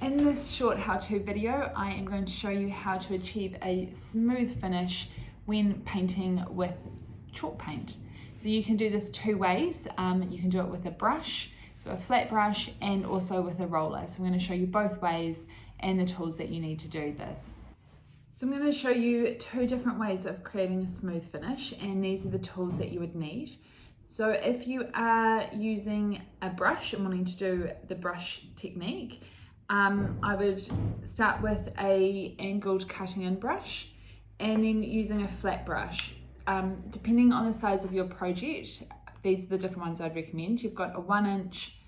In this short how-to video, I am going to show you how to achieve a smooth finish when painting with chalk paint. So you can do this two ways. You can do it with a brush, so a flat brush, and also with a roller. So I'm going to show you both ways and the tools that you need to do this. So I'm going to show you two different ways of creating a smooth finish, and these are the tools that you would need. So if you are using a brush and wanting to do the brush technique, I would start with a angled cutting in brush and then using a flat brush. Depending on the size of your project, these are the different ones I'd recommend. You've got a 1 inch,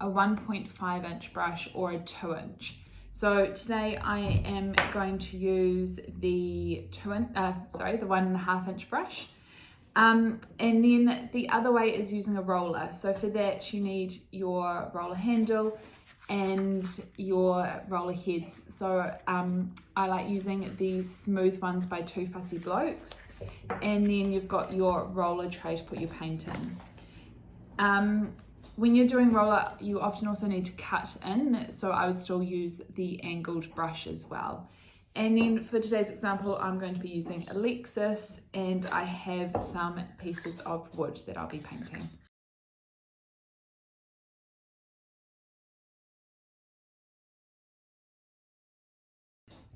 a 1.5 inch brush, or a 2 inch. So today I am going to use the 1.5 inch brush. And then the other way is using a roller. So for that you need your roller handle and your roller heads. So I like using these smooth ones by Two Fussy Blokes, and then you've got your roller tray to put your paint in. When you're doing roller, you often also need to cut in, so I would still use the angled brush as well. And then for today's example, I'm going to be using a Lexus, and I have some pieces of wood that I'll be painting.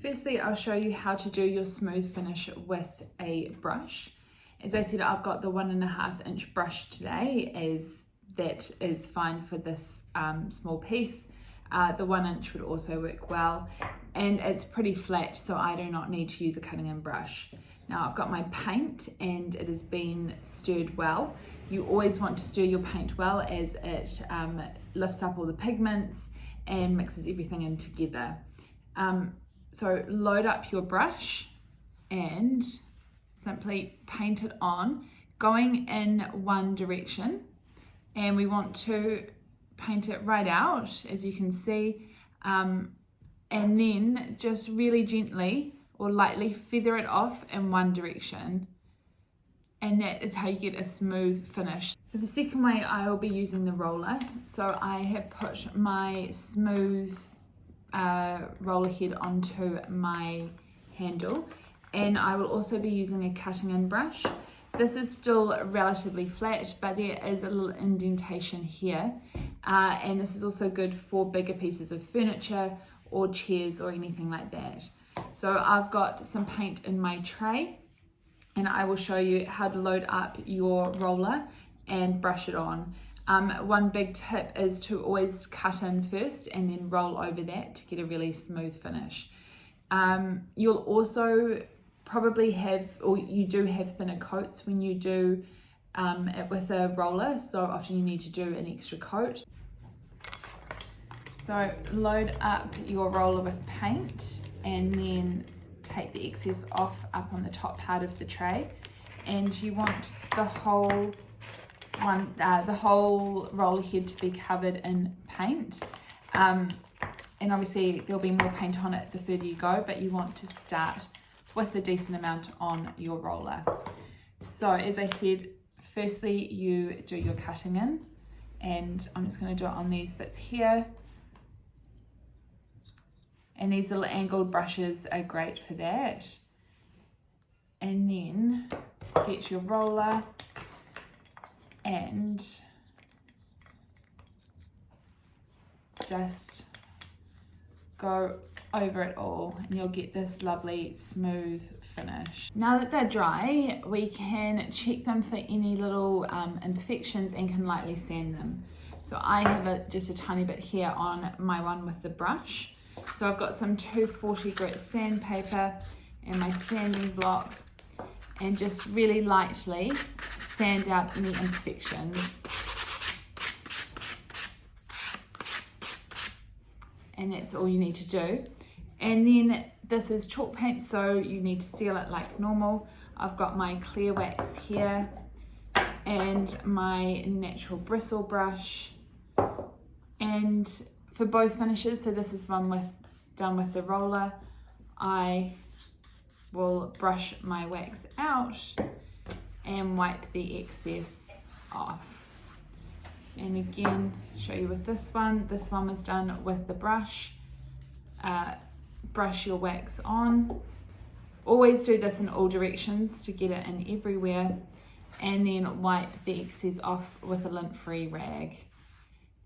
Firstly, I'll show you how to do your smooth finish with a brush. As I said, I've got the 1.5 inch brush today, as that is fine for this small piece. The 1 inch would also work well, and it's pretty flat, so I do not need to use a cutting in brush. Now I've got my paint and it has been stirred well. You always want to stir your paint well, as it lifts up all the pigments and mixes everything in together. So load up your brush and simply paint it on, going in one direction, and we want to paint it right out, as you can see, and then just really gently or lightly feather it off in one direction, and that is how you get a smooth finish. For the second way, I will be using the roller. So I have put my smooth roller head onto my handle, and I will also be using a cutting in brush. This is still relatively flat, but there is a little indentation here, and this is also good for bigger pieces of furniture or chairs or anything like that. So I've got some paint in my tray, and I will show you how to load up your roller and brush it on. One big tip is to always cut in first and then roll over that to get a really smooth finish. You'll also probably have, or you do have, thinner coats when you do it with a roller, so often you need to do an extra coat. So load up your roller with paint and then take the excess off up on the top part of the tray, and you want the whole roller head to be covered in paint, and obviously there'll be more paint on it the further you go, but you want to start with a decent amount on your roller. So as I said, firstly you do your cutting in, and I'm just going to do it on these bits here, and these little angled brushes are great for that. And then get your roller and just go over it all, and you'll get this lovely smooth finish. Now that they're dry, we can check them for any little imperfections and can lightly sand them. So I have just a tiny bit here on my one with the brush. So I've got some 240 grit sandpaper and my sanding block, and just really lightly sand out any imperfections. And that's all you need to do. And then this is chalk paint, so you need to seal it like normal. I've got my clear wax here and my natural bristle brush. And for both finishes, so this is one done with the roller, I will brush my wax out and wipe the excess off. And again, show you with this one was done with the brush, brush your wax on. Always do this in all directions to get it in everywhere, and then wipe the excess off with a lint-free rag.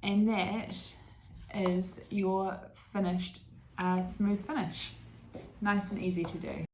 And that is your finished smooth finish. Nice and easy to do.